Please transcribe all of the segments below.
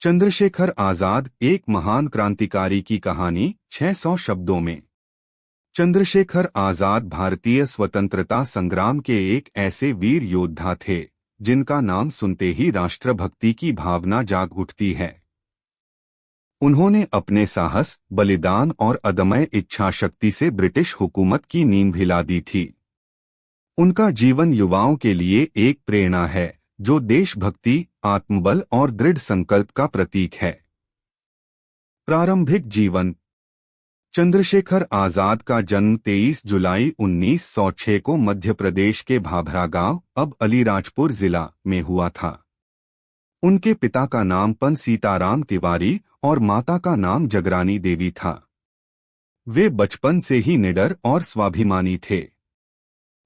चंद्रशेखर आजाद एक महान क्रांतिकारी की कहानी 600 शब्दों में। चंद्रशेखर आजाद भारतीय स्वतंत्रता संग्राम के एक ऐसे वीर योद्धा थे जिनका नाम सुनते ही राष्ट्रभक्ति की भावना जाग उठती है। उन्होंने अपने साहस, बलिदान और अदम्य इच्छा शक्ति से ब्रिटिश हुकूमत की नींव हिला दी थी। उनका जीवन युवाओं के लिए एक प्रेरणा है जो देशभक्ति, आत्मबल और दृढ़ संकल्प का प्रतीक है। प्रारंभिक जीवन। चंद्रशेखर आजाद का जन्म 23 जुलाई 1906 को मध्य प्रदेश के भाभरा गांव, अब अलीराजपुर जिला में हुआ था। उनके पिता का नाम पन सीताराम तिवारी और माता का नाम जगरानी देवी था। वे बचपन से ही निडर और स्वाभिमानी थे।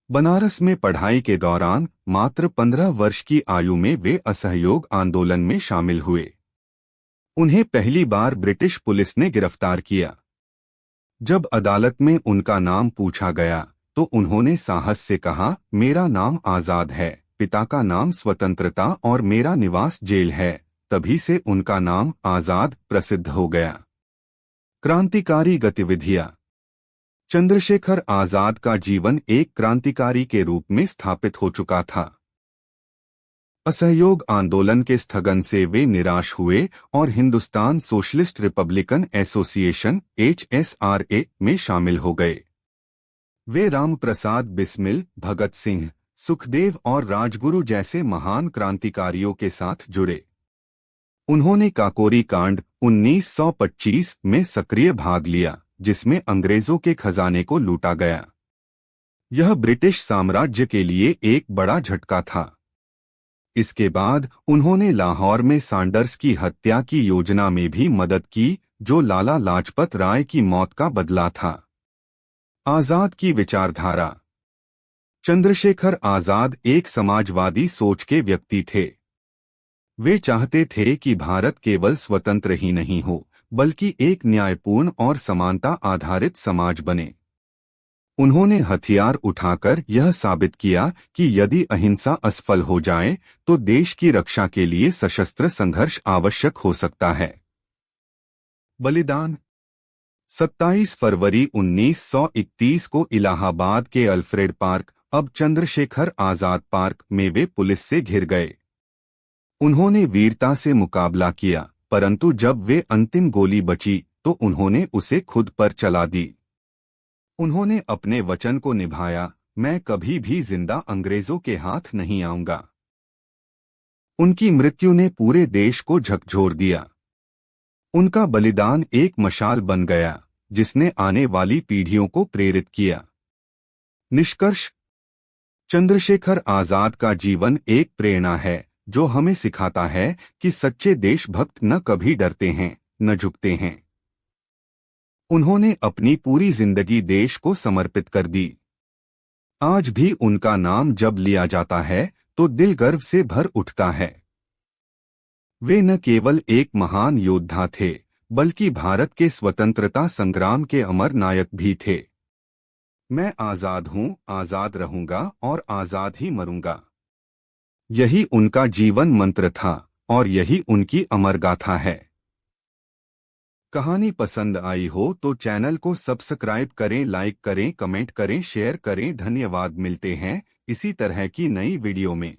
बनारस में पढ़ाई के दौरान मात्र 15 वर्ष की आयु में वे असहयोग आंदोलन में शामिल हुए। उन्हें पहली बार ब्रिटिश पुलिस ने गिरफ्तार किया। जब अदालत में उनका नाम पूछा गया तो उन्होंने साहस से कहा, मेरा नाम आजाद है, पिता का नाम स्वतंत्रता और मेरा निवास जेल है। तभी से उनका नाम आजाद प्रसिद्ध हो गया। क्रांतिकारी गतिविधियां। चंद्रशेखर आजाद का जीवन एक क्रांतिकारी के रूप में स्थापित हो चुका था। असहयोग आंदोलन के स्थगन से वे निराश हुए और Hindustan socialist Republican association (HSRA) में शामिल हो गए। वे रामप्रसाद बिस्मिल, भगत सिंह, सुखदेव और राजगुरु जैसे महान क्रांतिकारियों के साथ जुड़े। उन्होंने काकोरी कांड 1925 में सक्रिय भाग लिया, जिसमें अंग्रेजों के खजाने को लूटा गया। यह ब्रिटिश साम्राज्य के लिए एक बड़ा झटका था। इसके बाद उन्होंने लाहौर में सैंडर्स की हत्या की योजना में भी मदद की, जो लाला लाजपत राय की मौत का बदला था। आजाद की विचारधारा। चंद्रशेखर आजाद एक समाजवादी सोच के व्यक्ति थे। वे चाहते थे कि भारत केवल स्वतंत्र ही नहीं हो, बल्कि एक न्यायपूर्ण और समानता आधारित समाज बने। उन्होंने हथियार उठाकर यह साबित किया कि यदि अहिंसा असफल हो जाए तो देश की रक्षा के लिए सशस्त्र संघर्ष आवश्यक हो सकता है। बलिदान। 27 फरवरी 1931 को इलाहाबाद के अल्फ्रेड पार्क, अब चंद्रशेखर आजाद पार्क में वे पुलिस से घिर गए। उन्होंने वीरता से मुकाबला किया, परंतु जब वे अंतिम गोली बची तो उन्होंने उसे खुद पर चला दी। उन्होंने अपने वचन को निभाया, मैं कभी भी जिंदा अंग्रेजों के हाथ नहीं आऊंगा। उनकी मृत्यु ने पूरे देश को झकझोर दिया। उनका बलिदान एक मशाल बन गया, जिसने आने वाली पीढ़ियों को प्रेरित किया। निष्कर्ष। चंद्रशेखर आजाद का जीवन एक प्रेरणा है जो हमें सिखाता है कि सच्चे देशभक्त न कभी डरते हैं, न झुकते हैं। उन्होंने अपनी पूरी जिंदगी देश को समर्पित कर दी। आज भी उनका नाम जब लिया जाता है तो दिल गर्व से भर उठता है। वे न केवल एक महान योद्धा थे, बल्कि भारत के स्वतंत्रता संग्राम के अमर नायक भी थे। मैं आजाद हूं, आजाद रहूंगा और आजाद ही मरूंगा। यही उनका जीवन मंत्र था और यही उनकी अमर गाथा है। कहानी पसंद आई हो तो चैनल को सब्सक्राइब करें, लाइक करें, कमेंट करें, शेयर करें। धन्यवाद। मिलते हैं इसी तरह की नई वीडियो में।